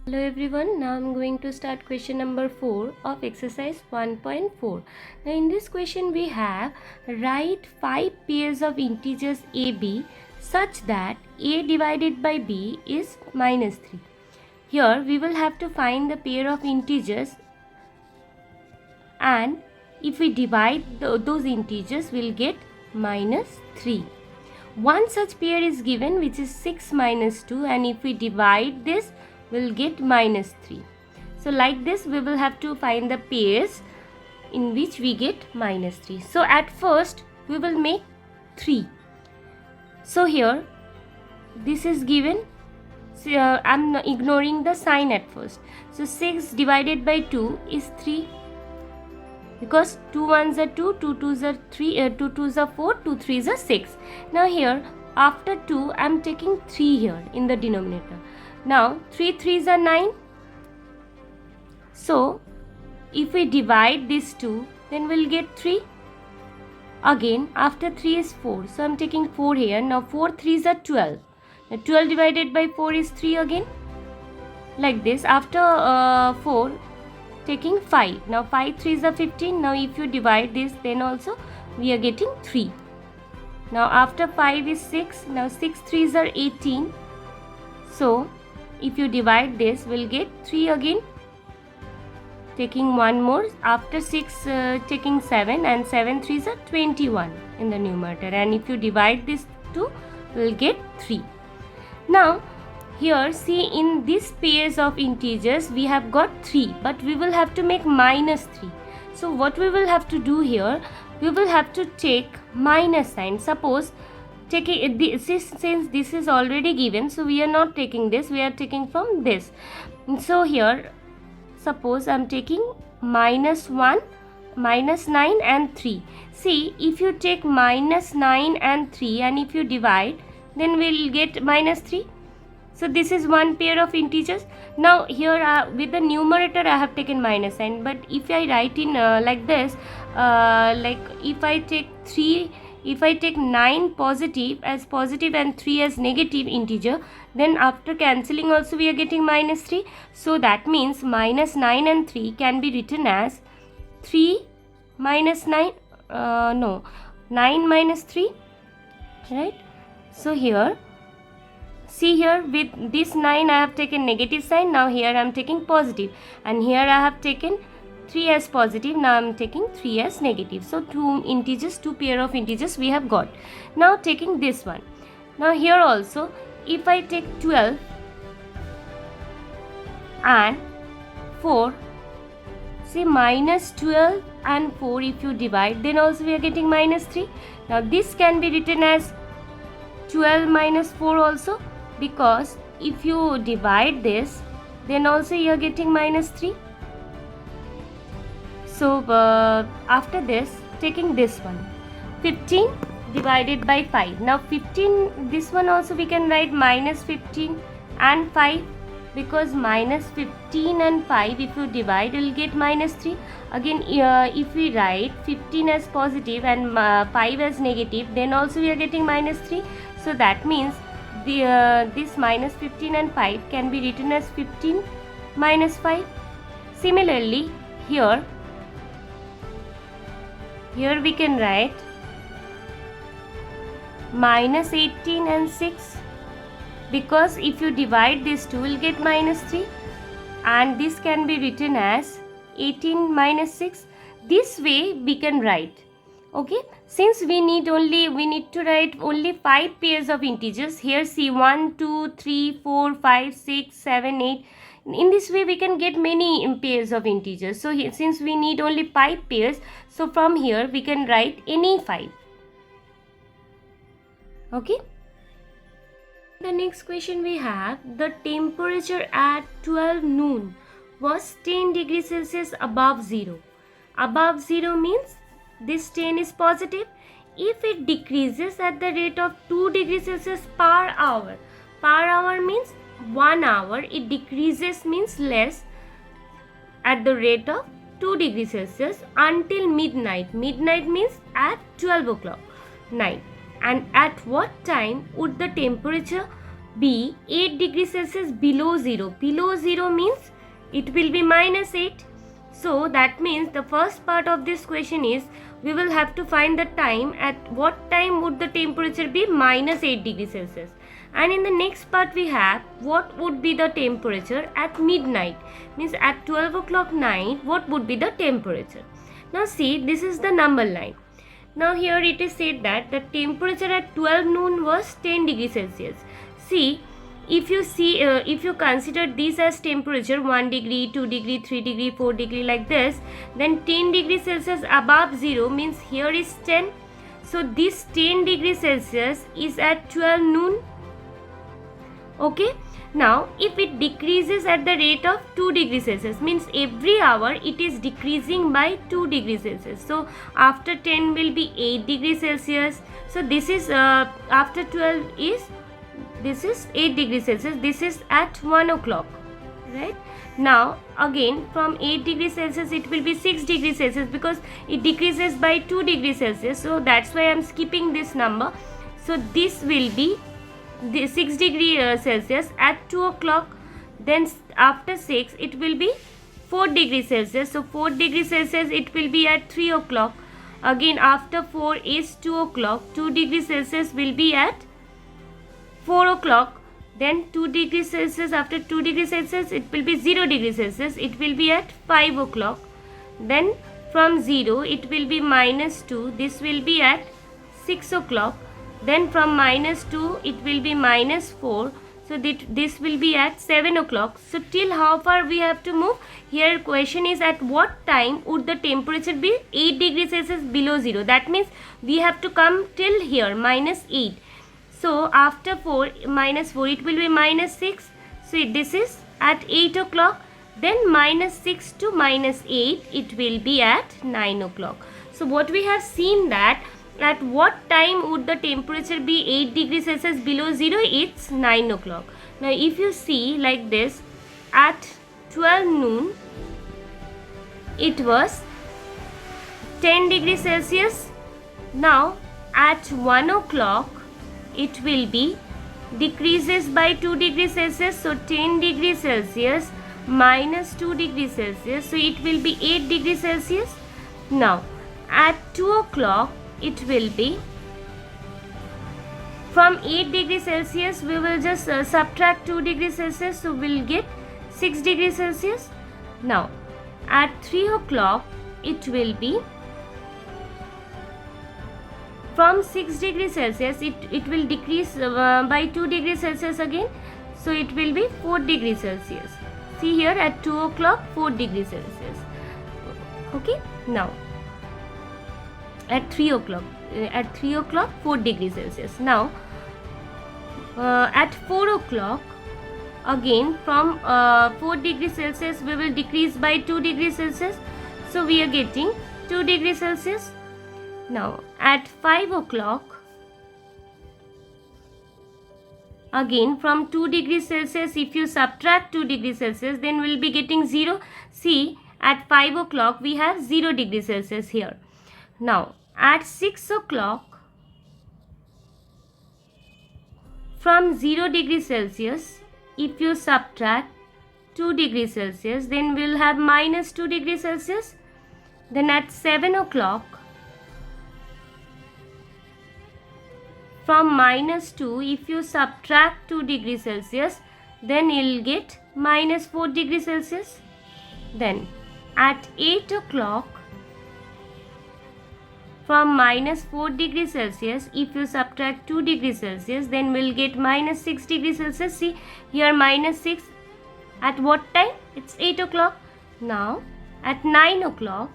Hello everyone, now I'm going to start question number 4 of exercise 1.4. Now in this question we have write 5 pairs of integers AB such that A divided by B is minus 3. Here we will have to find the pair of integers, and if we divide those integers we'll get minus 3. One such pair is given, which is 6 minus 2, and if we divide this we'll get minus 3. So like this we will have to find the pairs in which we get minus 3. So at first we will make 3. So here this is given. So, I'm ignoring the sign at first. So 6 divided by 2 is 3, because 2 ones are 2, 2 twos are 3, 2 twos are 4, 2 threes are 6. Now here after 2 I am taking 3 here in the denominator. Now 3 threes are 9. So if we divide these 2 then we'll get 3. Again after 3 is 4, so I am taking 4 here. Now 4 threes are 12. Now 12 divided by 4 is 3 again. Like this after 4 taking 5. Now 5 threes are 15. Now if you divide this then also we are getting 3. Now after 5 is 6. Now 6 threes are 18. So if you divide this we'll get 3 again. Taking one more, after 6 taking 7, and 7 threes are 21 in the numerator, and if you divide this 2 we'll get 3. Now here see, in these pairs of integers we have got 3, but we will have to make minus 3. So what we will have to do here, we will have to take minus sign. Suppose taking since this is already given, so we are not taking this, we are taking from this. So here suppose I am taking minus 1, minus 9 and 3. See, if you take minus 9 and 3 and if you divide, then we'll get minus 3. So this is one pair of integers. Now here with the numerator I have taken minus sign, but if I write in like this, like if I take 9 positive as positive and 3 as negative integer, then after cancelling also we are getting minus 3. So that means minus 9 and 3 can be written as 3 minus 9, 9 minus 3, right? So here see, here with this 9 I have taken negative sign. Now here I am taking positive, and here I have taken 3 as positive. Now I am taking 3 as negative. So two pair of integers we have got. Now taking this one. Now here also if I take 12 and 4, see, minus 12 and 4, if you divide then also we are getting minus 3. Now this can be written as 12 minus 4 also, because if you divide this then also you are getting minus 3. So after this taking this one, 15 divided by 5. Now 15, this one also we can write minus 15 and 5, because minus 15 and 5 if you divide you will get minus 3. Again if we write 15 as positive and 5 as negative, then also we are getting minus 3. So that means this minus 15 and 5 can be written as 15 minus 5. Similarly here we can write minus 18 and 6, because if you divide this 2 will get minus 3, and this can be written as 18 minus 6. This way we can write. Okay, since we need to write only 5 pairs of integers. Here see, 1 2 3 4 5 6 7 8. In this way we can get many pairs of integers. So here, since we need only 5 pairs, so from here we can write any 5. Okay. The next question we have, the temperature at 12 noon was 10 degrees Celsius above 0. Above 0 means this 10 is positive. If it decreases at the rate of 2 degrees Celsius per hour means 1 hour, it decreases means less at the rate of 2 degrees Celsius until midnight. Midnight means at 12 o'clock night. And at what time would the temperature B. 8 degrees Celsius below 0. Below 0 means it will be minus 8. So that means the first part of this question is we will have to find the time at what time would the temperature be minus 8 degrees Celsius. And in the next part we have what would be the temperature at midnight, means at 12 o'clock night what would be the temperature. Now see, this is the number line. Now here it is said that the temperature at 12 noon was 10 degrees Celsius. See, if you consider this as temperature 1 degree, 2 degree, 3 degree, 4 degree like this, then 10 degrees Celsius above 0 means here is 10. So this 10 degrees Celsius is at 12 noon. Okay. Now if it decreases at the rate of 2 degrees Celsius, means every hour it is decreasing by 2 degrees Celsius. So after 10 will be 8 degrees Celsius. So this is after 12 is, this is 8 degrees Celsius. This is at 1 o'clock, right? Now again from 8 degrees Celsius it will be 6 degrees Celsius because it decreases by 2 degrees Celsius. So that's why I am skipping this number. So this will be the 6 degrees Celsius at 2 o'clock. Then after 6 it will be 4 degrees Celsius. So 4 degrees Celsius it will be at 3 o'clock. Again after 4 is 2 o'clock. 2 degrees Celsius will be at 4 o'clock. Then 2 degrees Celsius, after 2 degrees Celsius it will be 0 degrees Celsius. It will be at 5 o'clock. Then from 0 it will be minus 2. This will be at 6 o'clock. Then from minus 2 it will be minus 4. So this will be at 7 o'clock. So till how far we have to move? Here question is at what time would the temperature be 8 degrees Celsius below 0. That means we have to come till here minus 8. So after 4 minus 4 it will be minus 6. So this is at 8 o'clock. Then minus 6 to minus 8 it will be at 9 o'clock. So what we have seen that at what time would the temperature be 8 degrees Celsius below 0? It's 9 o'clock. Now if you see like this, at 12 noon it was 10 degrees Celsius. Now at 1 o'clock it will be decreases by 2 degrees Celsius. So 10 degrees Celsius minus 2 degrees Celsius. So it will be 8 degrees Celsius. Now at 2 o'clock it will be, from 8 degrees Celsius we will just subtract 2 degrees Celsius, so we'll get 6 degrees Celsius. Now at 3 o'clock it will be, from 6 degrees Celsius it will decrease by 2 degrees Celsius again, so it will be 4 degrees Celsius. See here at 2 o'clock 4 degrees Celsius. Okay. Now at 3 o'clock 4 degrees Celsius. Now at 4 o'clock again from 4 degrees Celsius we will decrease by 2 degrees Celsius, so we are getting 2 degrees Celsius. Now at 5 o'clock again from 2 degrees Celsius if you subtract 2 degrees Celsius then we will be getting 0. See, at 5 o'clock we have 0 degrees Celsius here. Now at 6 o'clock from 0 degrees Celsius if you subtract 2 degrees Celsius then we will have minus 2 degrees Celsius. Then at 7 o'clock from minus 2 if you subtract 2 degrees Celsius then you will get minus 4 degrees Celsius. Then at 8 o'clock from minus 4 degrees Celsius if you subtract 2 degrees Celsius then we will get minus 6 degrees Celsius. See here minus 6 at what time? It's 8 o'clock. Now at 9 o'clock,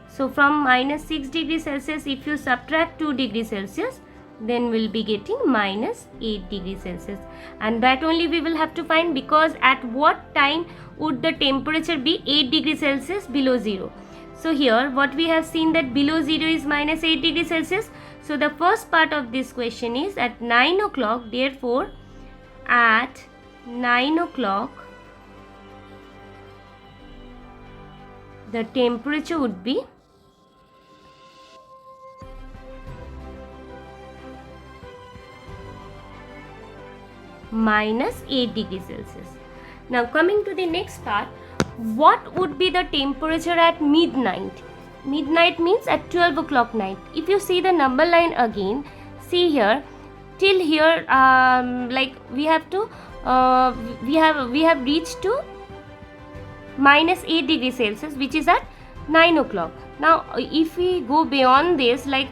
so from minus 6 degrees Celsius if you subtract 2 degrees Celsius then we will be getting minus 8 degrees Celsius, and that only we will have to find, because at what time would the temperature be 8 degrees Celsius below 0. So here what we have seen that below 0 is minus 8 degrees Celsius. So the first part of this question is at 9 o'clock. Therefore at 9 o'clock the temperature would be minus 8 degrees Celsius. Now coming to the next part, what would be the temperature at midnight? Midnight means at 12 o'clock night. If you see the number line again, see here, till here, like we have to, we have reached to minus 8 degrees Celsius, which is at 9 o'clock. Now if we go beyond this, like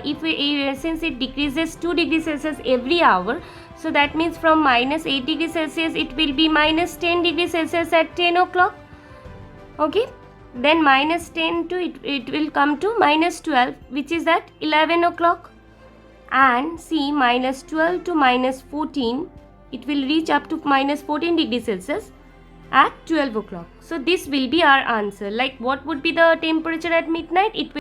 if we since it decreases 2 degrees Celsius every hour, so that means from minus 8 degrees Celsius it will be minus 10 degrees Celsius at 10 o'clock. Okay, then minus 10 to it will come to minus 12, which is at 11 o'clock. And see, minus 12 to minus 14, it will reach up to minus 14 degrees Celsius at 12 o'clock. So this will be our answer. Like, what would be the temperature at midnight?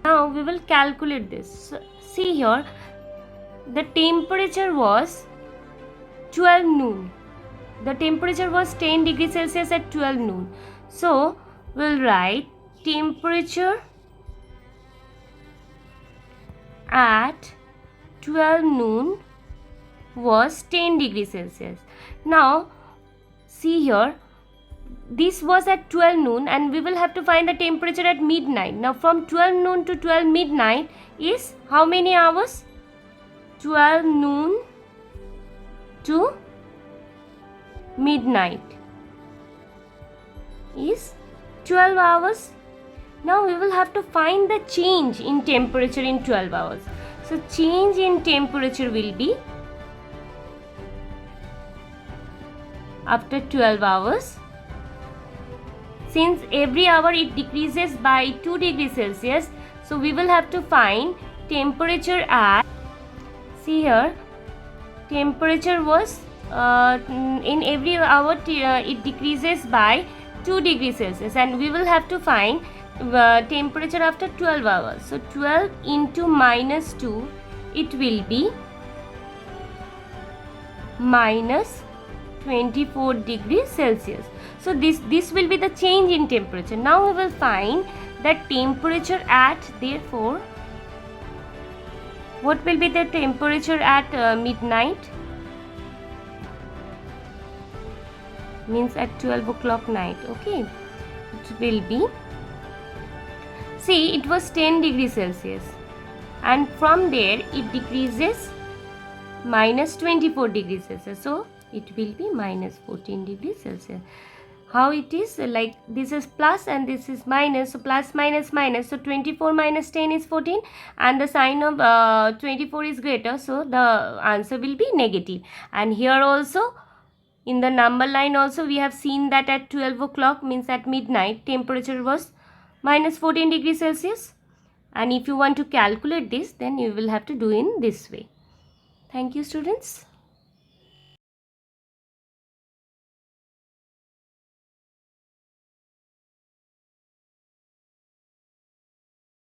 Now we will calculate this. So, see here, the temperature was 12 noon. The temperature was 10 degrees Celsius at 12 noon. So we'll write temperature at 12 noon was 10 degrees Celsius. Now see here, this was at 12 noon and we will have to find the temperature at midnight. Now from 12 noon to 12 midnight is how many hours? 12 noon to midnight is 12 hours. Now we will have to find the change in temperature in 12 hours. So change in temperature will be after 12 hours. Since every hour it decreases by 2 degrees Celsius, so we will have to find temperature at, see here, temperature was in every hour it decreases by 2 degrees Celsius, and we will have to find temperature after 12 hours. So 12 into minus 2, it will be minus 24 degrees Celsius. So this will be the change in temperature. Now we will find the temperature at, therefore, what will be the temperature at midnight? Means at 12 o'clock night. Okay, it will be, see, it was 10 degrees Celsius and from there it decreases minus 24 degrees Celsius. So it will be minus 14 degrees Celsius. How it is, like this is plus and this is minus, so plus minus minus, so 24 minus 10 is 14 and the sign of 24 is greater, so the answer will be negative. And here also in the number line also we have seen that at 12 o'clock means at midnight temperature was minus 14 degrees Celsius. And if you want to calculate this, then you will have to do in this way. Thank you, students.